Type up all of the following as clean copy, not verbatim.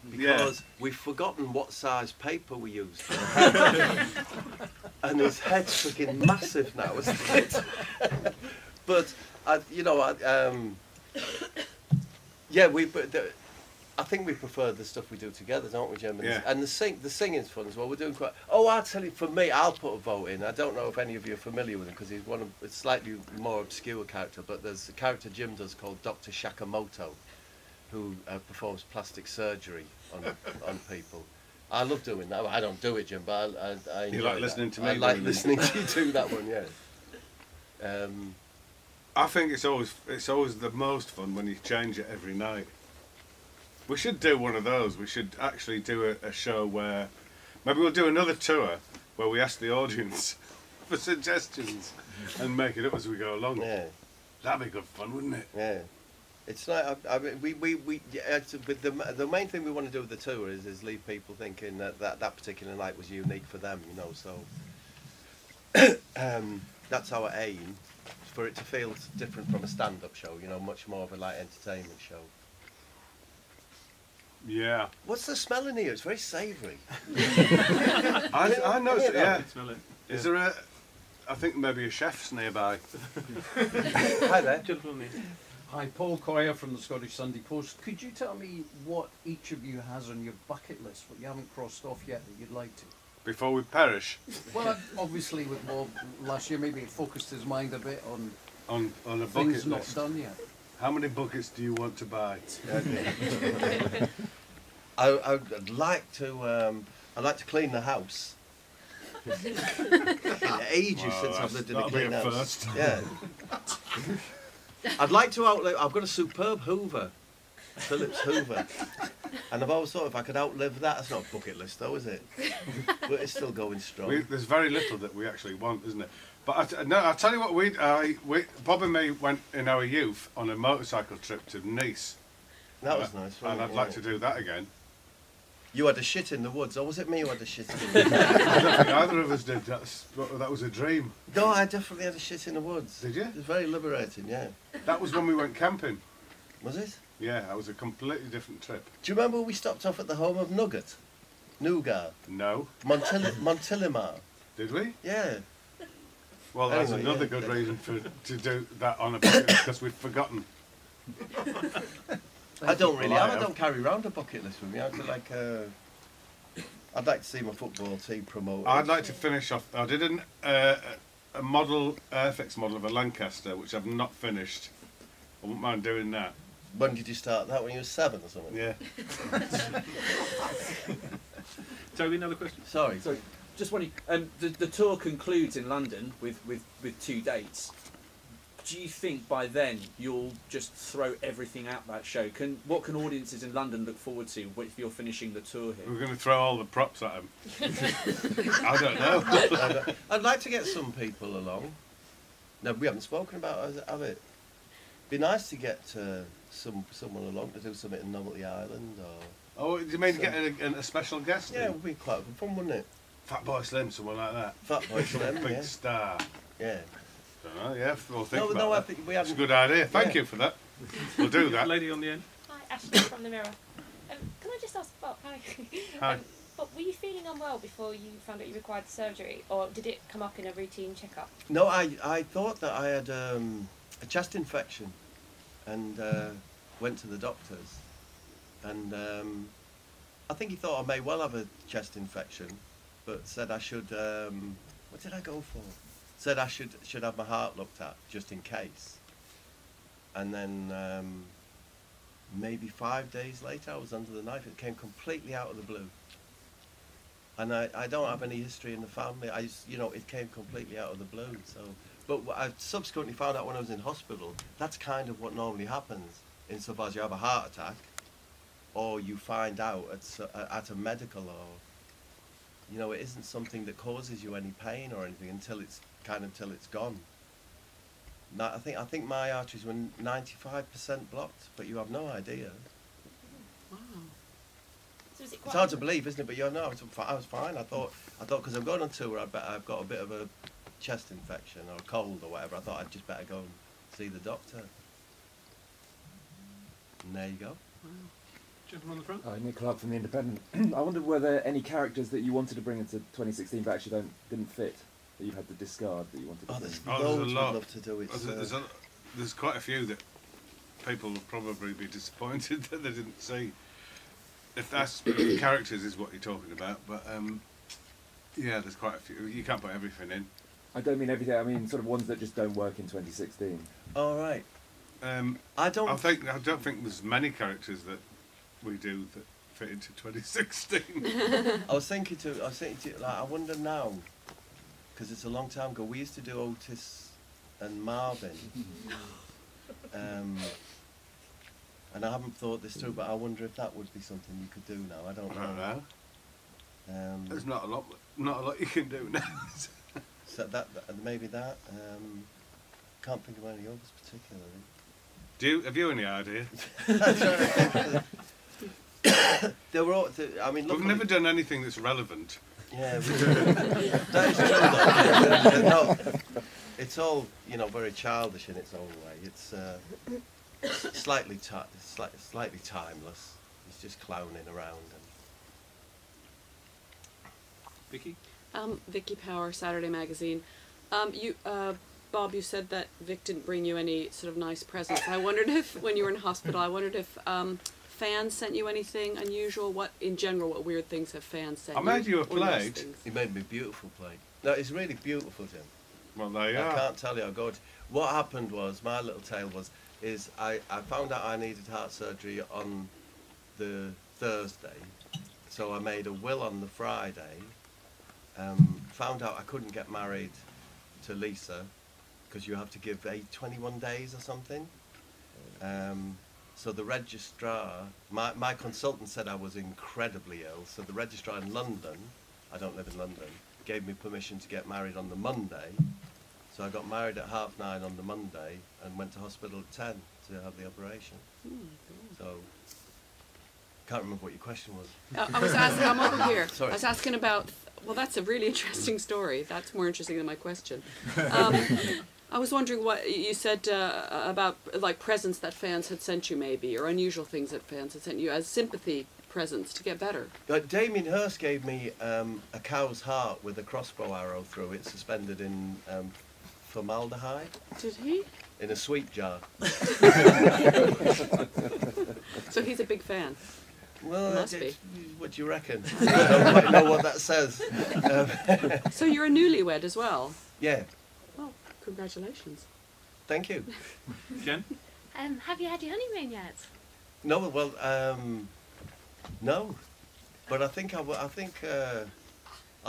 because we've forgotten what size paper we used for the head. And his head's freaking massive now, isn't it? But, you know, yeah, I think we prefer the stuff we do together, don't we, Jim? Yeah. And the singing's fun as well. We're doing quite... Oh, I'll tell you, for me, I'll put a vote in. I don't know if any of you are familiar with him, because he's one of a slightly more obscure character, but there's a character Jim does called Dr. Shakamoto, who performs plastic surgery on people. I love doing that. I don't do it, Jim, but I enjoy You like listening to me? I like listening to you do that one, yeah. I think it's always the most fun when you change it every night. We should do one of those. We should actually do a show where maybe we'll do another tour where we ask the audience for suggestions and make it up as we go along. Yeah. That'd be good fun, wouldn't it? Yeah. It's like, I mean, the main thing we want to do with the tour is leave people thinking that particular night was unique for them, you know, so that's our aim, for it to feel different from a stand-up show, you know, much more of a light entertainment show. Yeah. What's the smell in here? It's very savoury. I noticed it, yeah. Smell it. Is there I think maybe a chef's nearby. Hi there. Gentlemen. Hi, Paul Coyer from the Scottish Sunday Post. Could you tell me what each of you has on your bucket list, what you haven't crossed off yet that you'd like to? Before we perish. Well, obviously with Bob last year, maybe it focused his mind a bit on a bucket things not list. done yet. How many buckets do you want to buy? I'd like to clean the house. Ages since I've lived in a clean house. First. Yeah. I'd like to outlive. I've got a superb Hoover, Philips Hoover, and I've always thought if I could outlive that. It's not a bucket list, though, is it? But it's still going strong. There's very little that we actually want, isn't it? But I'll tell you what, Bob and me went in our youth on a motorcycle trip to Nice. That was nice. And I'd like to do that again. You had a shit in the woods, or was it me who had a shit in the woods? I don't think either of us did. That was a dream. No, I definitely had a shit in the woods. Did you? It was very liberating, yeah. That was when we went camping. Was it? Yeah, that was a completely different trip. Do you remember we stopped off at the home of Nougat? No. Montillimar. Did we? Yeah. Well, that's Anyway, another yeah. good reason to do that on a bucket list, because we've forgotten. I don't really. Well, I don't carry around a bucket list with me. I feel like I'd like to see my football team promoted. I'd like to finish off. I did a model, Airfix model of a Lancaster, which I've not finished. I wouldn't mind doing that. When did you start that? When you were 7 or something? Yeah. Toby, another question? Sorry. Sorry, just wondering, the tour concludes in London with 2 dates. Do you think by then you'll just throw everything out that show? What can audiences in London look forward to if you're finishing the tour here? We're going to throw all the props at them. I don't know. I'd like to get some people along. No, we haven't spoken about it, have it? Be nice to get someone along to do something in Novelty Island or... Oh, do you mean get a special guest? Yeah, it would be quite good fun, wouldn't it? Fatboy Slim, someone like that. Fatboy Slim, Big yeah. star. Yeah. Don't know, yeah, we'll think about No, I that. think we It's haven't... a good idea. Thank you for that. We'll do that. Lady on the end. Hi, Ashley from The Mirror. Can I just ask Bob, hi. Hi. Bob, were you feeling unwell before you found out you required surgery, or did it come up in a routine checkup? No, I thought that I had a chest infection and went to the doctors. And I think he thought I may well have a chest infection, but said I should... what did I go for? Said I should have my heart looked at, just in case. And then maybe 5 days later, I was under the knife. It came completely out of the blue. And I don't have any history in the family. It came completely out of the blue. So, but what I subsequently found out when I was in hospital, that's kind of what normally happens insofar as you have a heart attack, or you find out at a medical, or it isn't something that causes you any pain or anything until it's gone. Now, I think my arteries were 95% blocked, but you have no idea. Wow. So is it It's hard to believe, isn't it? But I was fine. I thought because I'm going on tour, I've got a bit of a chest infection or a cold or whatever. I thought I'd just better go and see the doctor. And there you go. Wow. Gentleman on the front. Hi, Nick Clark from The Independent. I wondered were there any characters that you wanted to bring into 2016 but actually didn't fit, that you had to discard, that you wanted to Oh, bring? there's Oh, loads there's a I'd lot. love to do. It's, There's quite a few that people will probably be disappointed that they didn't see. If that's characters is what you're talking about, but yeah, there's quite a few. You can't put everything in. I don't mean everything, I mean sort of ones that just don't work in 2016. all right. I don't think there's many characters that we do that fit into 2016. I was thinking like, I wonder now, because it's a long time ago. We used to do Otis and Marvin, and I haven't thought this through. But I wonder if that would be something you could do now. I don't know. There's not a lot you can do now. So that maybe that. Can't think of any others particularly. Have you any idea? They were all, I mean, We've luckily- never done anything that's relevant. Yeah, that is true though. No, it's all, you know, very childish in its own way. It's slightly timeless. It's just clowning around. Vicky? Vicky Power, Saturday Magazine. Bob, you said that Vic didn't bring you any sort of nice presents. I wondered if, when you were in hospital, fans sent you anything unusual? What weird things have fans sent you? I made you a Or nice plate. things? He made me a beautiful plate. No, it's really beautiful, Jim. Well, there you I are. can't tell you how good. What happened was, my little tale is I found out I needed heart surgery on the Thursday, so I made a will on the Friday. Found out I couldn't get married to Lisa because you have to give 21 days or something. So the registrar, my consultant said I was incredibly ill, so the registrar in London, I don't live in London, gave me permission to get married on the Monday. So I got married at 9:30 on the Monday and went to hospital at 10 to have the operation. So, can't remember what your question was. I was asking, I'm over here. Sorry. I was asking about, well, that's a really interesting story. That's more interesting than my question. I was wondering what you said about like presents that fans had sent you maybe, or unusual things that fans had sent you as sympathy presents to get better. Damien Hirst gave me a cow's heart with a crossbow arrow through it, suspended in formaldehyde. Did he? In a sweet jar. So he's a big fan. Well, Must be. What do you reckon? I don't quite know what that says. So you're a newlywed as well? Yeah, Oh, congratulations. thank you. Jen? Have you had your honeymoon yet? No, well, no, but I think I'll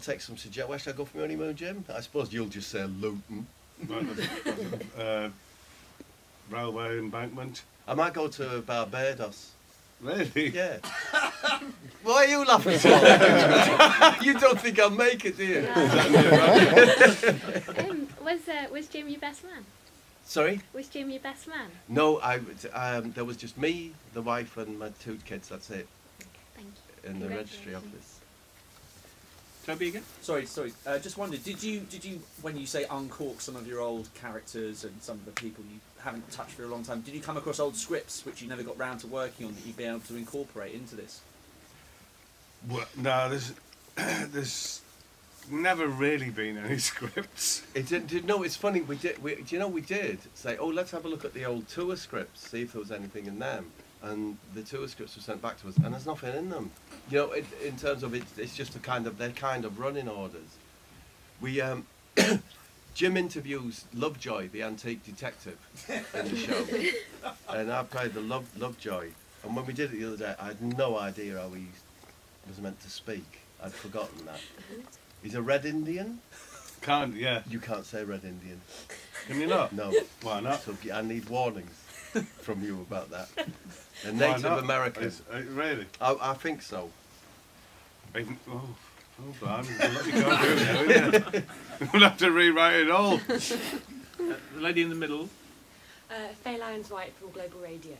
take some suggestions. Where should I go for my honeymoon, Jim? I suppose you'll just say Luton. Railway embankment. I might go to Barbados. Really? Yeah. Why are you laughing so? You don't think I'll make it, do you? Was Jim your best man? Sorry? Was Jim your best man? No, there was just me, the wife, and my 2 kids. That's it. Thank you. In the registry Congratulations. office. Toby again? Sorry. Just wondered, did you, when you say uncork some of your old characters and some of the people you haven't touched for a long time, did you come across old scripts which you never got round to working on that you'd be able to incorporate into this? Well, no, there's never really been any scripts. No, it's funny. We did say, oh, let's have a look at the old tour scripts, see if there was anything in them. And the tour scripts were sent back to us, and there's nothing in them. You know, in terms of it's just they're kind of running orders. We Jim interviews Lovejoy, the antique detective, in the show, and I played the Lovejoy. And when we did it the other day, I had no idea how he was meant to speak. I'd forgotten that. He's a Red Indian. Yeah. You can't say Red Indian. Can you not? No. Why not? So I need warnings from you about that. A Why Native not? American. Really? I think so. Even, oh, blimey, we'll let you go through now, isn't it? We'll have to rewrite it all. The lady in the middle. Faye Lyons White from Global Radio.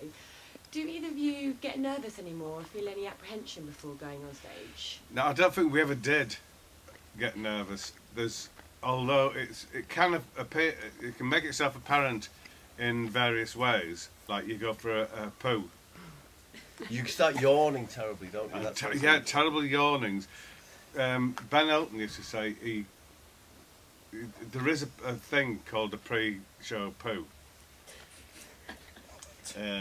Do either of you get nervous anymore or feel any apprehension before going on stage? No, I don't think we ever did get nervous. Although it can appear, it can make itself apparent in various ways. Like you go for a poo, You start yawning terribly, don't you? That's what it Yeah, is. terrible yawnings. Ben Elton used to say there is a thing called a pre-show poo.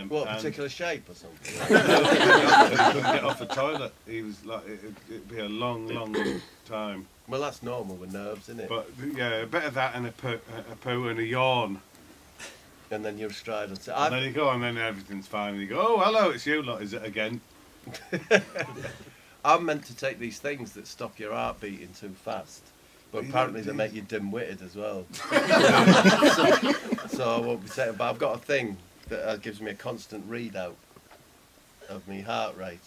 What, and particular shape or something? he couldn't get off the toilet. He was like, it'd be a long, long time. Well, that's normal with nerves, isn't it? But yeah, a bit of that and a poo and a yawn. And then you're astride and say, And then you go, and then everything's fine. And you go, oh, hello, it's you lot, is it again? I'm meant to take these things that stop your heart beating too fast. But You apparently don't they do- make you dim-witted as well. so I won't be saying, but I've got a thing that gives me a constant readout of my heart rate.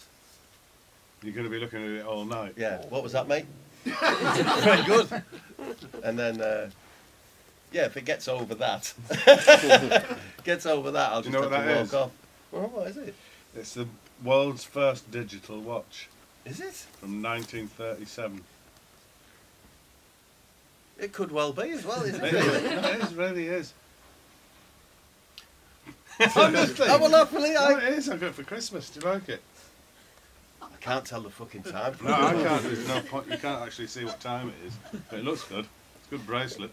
You're going to be looking at it all night. Yeah, what was that, mate? Very good. And then, yeah, if it gets over that, I'll Do just you know have what to that walk is? off. Well, what is it? It's the world's first digital watch Is it? from 1937. It could well be as well, isn't It it? is, it really is. Honestly, I will happily. No, it is. I got it for Christmas. Do you like it? I can't tell the fucking time. No, I can't. There's no point. You can't actually see what time it is. But it looks good. It's a good bracelet.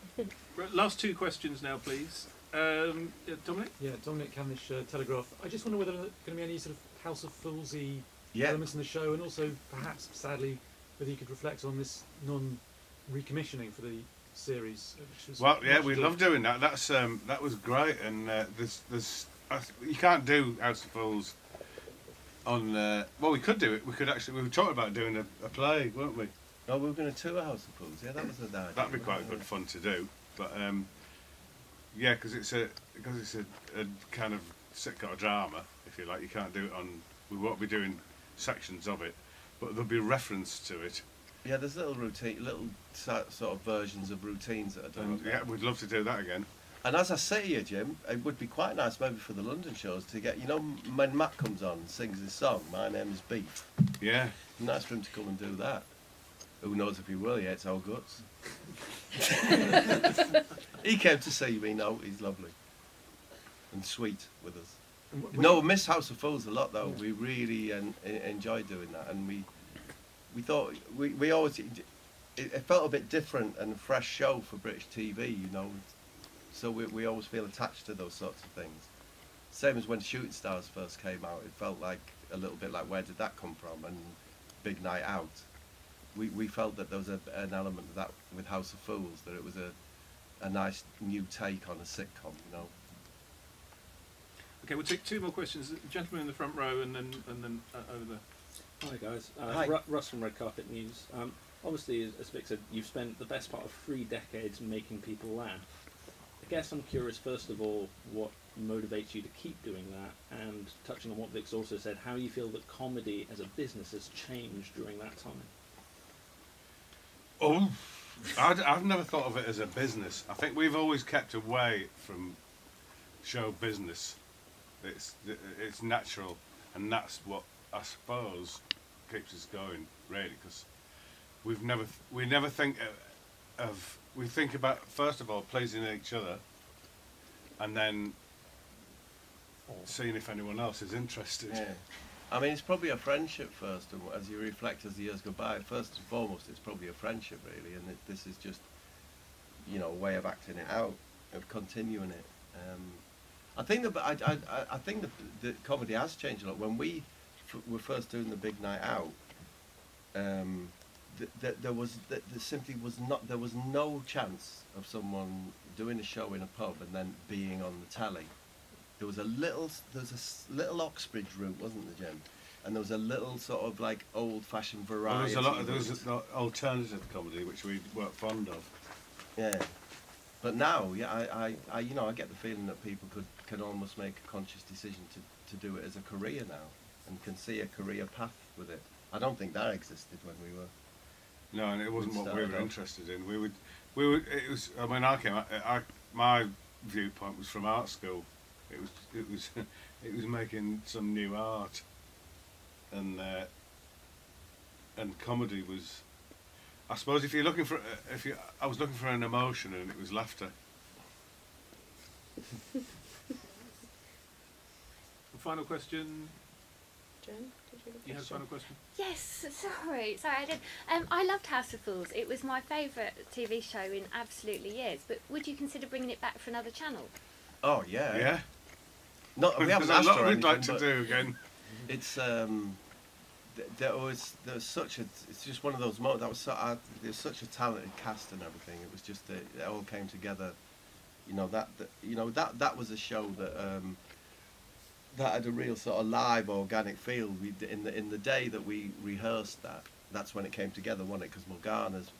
Right, last two questions now, please. Yeah, Dominic? Yeah, Dominic Cavendish, Telegraph. I just wonder whether there are going to be any sort of House of Foolsy Yeah. elements in the show, and also perhaps, sadly, whether you could reflect on this non-recommissioning for the series. Which was Well, yeah, much we ado. love doing that. That was great. And you can't do House of Fools on. Well, we could do it. We were talking about doing a play, weren't we? No, we were going to tour House of Fools. Yeah, that was the idea. That'd be quite good fun to do. But yeah, because it's a kind of sitcom drama, if you like. You can't do it on. We won't be doing sections of it, but there'll be reference to it. Yeah, there's little sort of versions of routines that are done. And yeah, we'd love to do that again. And as I say to you, Jim, it would be quite nice maybe for the London shows to get, you know, when Matt comes on and sings his song, My Name is Beef. Yeah. Nice for him to come and do that. Who knows if he will, he hates our guts. He came to see me, no, he's lovely. And sweet with us. No, we miss House of Fools a lot though. We really enjoy doing that, and we thought we always it felt a bit different and a fresh show for British TV, you know. So we always feel attached to those sorts of things. Same as when Shooting Stars first came out, it felt like a little bit like where did that come from, and Big Night Out. We felt that there was an element of that with House of Fools, that it was a nice new take on a sitcom, you know. Okay, we'll take two more questions. The gentleman in the front row, and then over there. Hi guys, Hi. Russ from Red Carpet News. Obviously, as Vic said, you've spent the best part of 3 decades making people laugh. I guess I'm curious, first of all, what motivates you to keep doing that, and touching on what Vic's also said, how you feel that comedy as a business has changed during that time. Oh, I've never thought of it as a business. I think we've always kept away from show business. It's natural, and that's what I suppose keeps us going, really, because we never think of we think about, first of all, pleasing each other, and then seeing if anyone else is interested. Yeah. I mean, it's probably a friendship first, and as you reflect as the years go by, first and foremost, it's probably a friendship, really, and this is just, you know, a way of acting it out, of continuing it. I think I think the comedy has changed a lot. When we were first doing the Big Night Out, there was no chance of someone doing a show in a pub and then being on the telly. There was a little Oxbridge route, wasn't there, Jen? And there was a little sort of like old-fashioned Well, variety. there was alternative comedy which we weren't fond of. Yeah, but now, yeah, I you know, I get the feeling that people can almost make a conscious decision to do it as a career now, and can see a career path with it. I don't think that existed when we were. No, and it wasn't what we started were off. interested in. We would. It was. I mean, my viewpoint was from art school. It was making some new art, and comedy was. I suppose if you're looking for, I was looking for an emotion, and it was laughter. Final question. Jen, did you have a You have a question? final question? Yes, sorry, I did. I loved House of Fools. It was my favourite TV show in absolutely years. But would you consider bringing it back for another channel? Oh yeah. Yeah. Not we haven't There's a asked lot her we'd like anything, to but do again. it's there was such a, it's just one of those moments. That was there's such a talented cast and everything. It was just it all came together. You know that was a show that that had a real sort of live, organic feel. We in the day that we rehearsed that. That's when it came together, wasn't it? Because Morgana's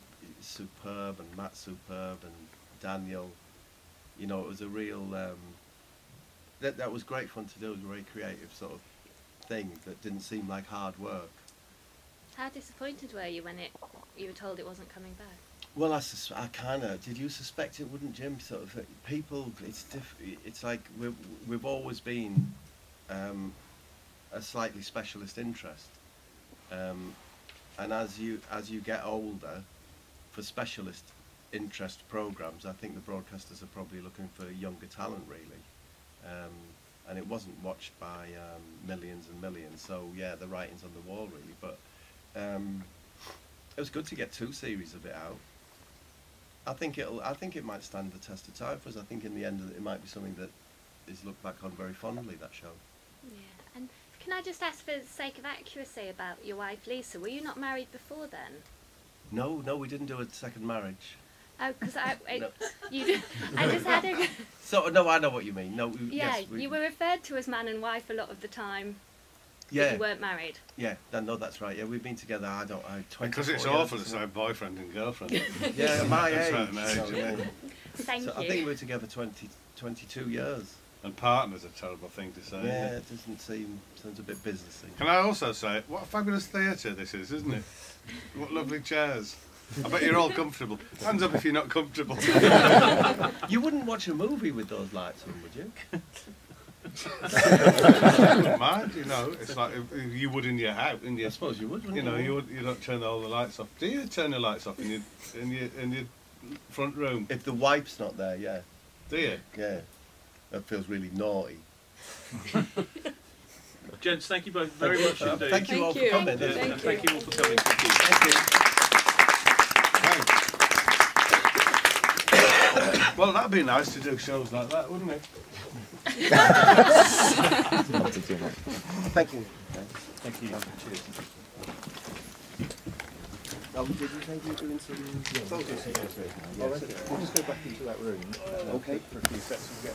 superb and Matt's superb and Daniel. You know, it was a real. That was great fun to do. It was a very creative sort of thing that didn't seem like hard work. How disappointed were you when you were told it wasn't coming back? Well, I kind of. Did you suspect it wouldn't, Jim? Sort of people. It's like we've always been a slightly specialist interest, and as you get older, for specialist interest programs, I think the broadcasters are probably looking for younger talent, really. And it wasn't watched by millions and millions, so yeah, the writing's on the wall, really. But it was good to get 2 series of it out. I think it might stand the test of time for us. I think in the end it might be something that is looked back on very fondly, that show. Yeah. And can I just ask, for the sake of accuracy, about your wife Lisa? Were you not married before then? No, we didn't do a second marriage. Oh, because No. I just had a. So no, I know what you mean. No, Yeah, yes, you were referred to as man and wife a lot of the time. Yeah. But you weren't married. Yeah, no, that's right. Yeah, we've been together. 24 Because it's years, awful to isn't it? say boyfriend and girlfriend. Yeah, at my At a age. certain age, So, yeah. yeah. Thank So you. I think we were together 22 years. And partner's a terrible thing to say. Yeah, it doesn't sounds a bit businessy. Can I also say, what a fabulous theatre this is, isn't it? What lovely chairs. I bet you're all comfortable. Hands up if you're not comfortable. You wouldn't watch a movie with those lights on, would you? I wouldn't mind, you know. It's like if you would in your house. I suppose you would, wouldn't You know, you? you don't turn all the lights off. Do you turn the lights off in your front room? If the wife's not there, yeah. Do you? Yeah. That feels really naughty. Gents, thank you both very much indeed. Thank you all for coming. And thank you all for coming. Thank you. Well, that'd be nice to do shows like that, wouldn't it? Thank you. Thank you. Cheers. Did you say you were doing some photos? We'll just go back into that room. Okay. For a few sets and get